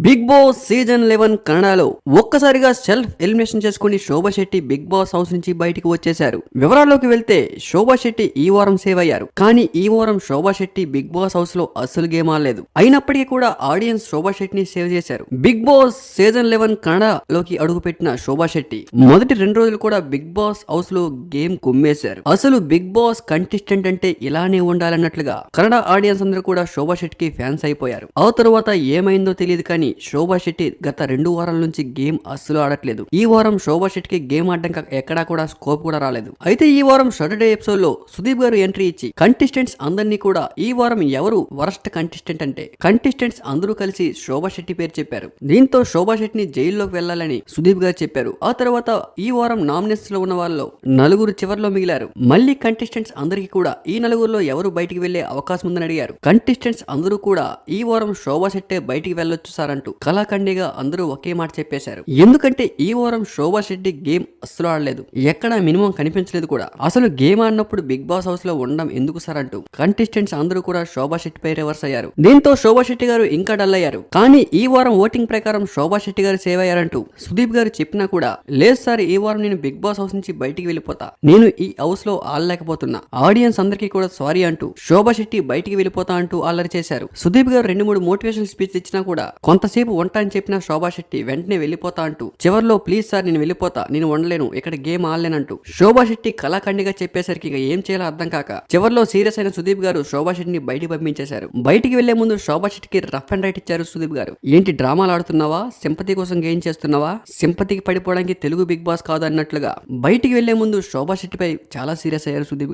Big boss season 11 కన్నడలో ఒక్కసారిగా self elimination చేసుకుని Shobha Shetty big boss house నుంచి బయటికి వచ్చేశారు. వివరాల్లోకి వెళ్తే శోభా శెట్టి ఈ వారం సేవ్ అయ్యారు. కానీ ఈ వారం Shobha Shetty big boss house లో అస్సలు గేమ్ ఆడలేదు. అయినప్పటికీ కూడా ఆడియన్స్ శోభా శెట్టిని సేవ్ చేశారు. బిగ్ బాస్ సీజన్ 11 కన్నడలోకి అడుగుపెట్టిన శోభా శెట్టి మొదటి 2 రోజులు కూడా బిగ్ బాస్ హౌస్ లో గేమ్ కుమ్మేశారు. అసలు బిగ్ బాస్ కంటెస్టెంట్ అంటే ఇలానే ఉండాలన్నట్లుగా కన్నడ ఆడియన్స్ అందరూ కూడా శోభా శెట్టికి ఫ్యాన్స్ అయిపోయారు. ఆ తర్వాత ఏమైందో తెలియదు కానీ శోభా శెట్టి గత 2 వారాల నుంచి గేమ్ అస్సలు ఆడట్లేదు. ఈ వారం శోభా శెట్టికి గేమ్ ఆడడం ఎక్కడా కూడా స్కోప్ కూడా రాలేదు. అయితే ఈ వారం సాటర్డే ఎపిసోడ్ లో సుదీప్ గారు ఎంట్రీ ఇచ్చి కంటెస్టెంట్స్ అందరినీ కూడా ఈ వారం ఎవరు వరస్ట్ కంటెస్టెంట్ అంటే కంటెస్టెంట్స్ అందరూ కలిసి శోభా శెట్టి పేరు చెప్పారు. దీంతో శోభా శెట్టిని జైల్లోకి వెళ్లాలని సుదీప్ గారు చెప్పారు. ఆ తర్వాత ఈ వారం నామినేషన్స్ లో ఉన్న వాళ్ళలో 4 చివర్లో మిగిలారు. మళ్ళీ కంటెస్టెంట్స్ అందరికీ కూడా ఈ 4లో ఎవరు బయటికి వెళ్లే అవకాశం ఉందని అడిగారు. కంటెస్టెంట్స్ అందరూ కూడా ఈ వారం శోభా శెట్టే బయటికి వెళ్ళొచ్చు సార్ అంటూ కళాఖండిగా అందరూ ఒకే మాట చెప్పేశారు. ఎందుకంటే ఈ వారం శోభా శెట్టి గేమ్ అస్సలు ఆడలేదు. ఎక్కడా మినిమం కనిపించలేదు కూడా. అసలు గేమ్ ఆడినప్పుడు బిగ్ బాస్ హౌస్ లో ఉండడం ఎందుకు సార్ అంటూ కంటెస్టెంట్స్ అందరూ కూడా శోభా శెట్టి పై రివర్స్ అయ్యారు. దీంతో శోభా శెట్టి గారు ఇంకా డల్ అయ్యారు. కానీ ఈ వారం ఓటింగ్ ప్రకారం శోభా శెట్టి గారు సేవ్ అయ్యారంటూ సుదీప్ గారు చెప్పినా కూడా లేదు సార్, ఈ వారం నేను బిగ్ బాస్ హౌస్ నుంచి బయటికి వెళ్ళిపోతా, నేను ఈ హౌస్ లో ఆడలేకపోతున్నా, ఆడియన్స్ అందరికీ కూడా సారీ అంటూ శోభా శెట్టి బయటికి వెళ్ళిపోతా అంటూ అల్లరి చేశారు. సుదీప్ గారు 2-3 మోటివేషనల్ స్పీచ్ ఇచ్చినా కూడా కొంతసేపు వంట అని చెప్పిన శోభా శెట్టి వెంటనే వెళ్ళిపోతా అంటూ చివర్లో ప్లీజ్ సార్ నేను వెళ్ళిపోతా, నేను ఉండలేను, ఇక్కడ గేమ్ ఆడలేనంటూ శోభా శెట్టి కళాఖండిగా చెప్పేసరికి ఇక ఏం చేయాలో అర్థం కాక చివర్లో సీరియస్ అయిన సుదీప్ గారు శోభా శెట్టిని బయటికి పంపించేశారు. బయటికి వెళ్లే ముందు శోభా శెట్టికి రఫ్ అండ్ రైట్ ఇచ్చారు సుదీప్ గారు. ఏంటి డ్రామాలు ఆడుతున్నావా, సింపతి కోసం గేమ్ చేస్తున్నావా, సింపతికి పడిపోవడానికి తెలుగు బిగ్ బాస్ కాదు అన్నట్లుగా బయటికి వెళ్లే ముందు శోభా శెట్టిపై చాలా సీరియస్ అయ్యారు సుదీప్ గారు.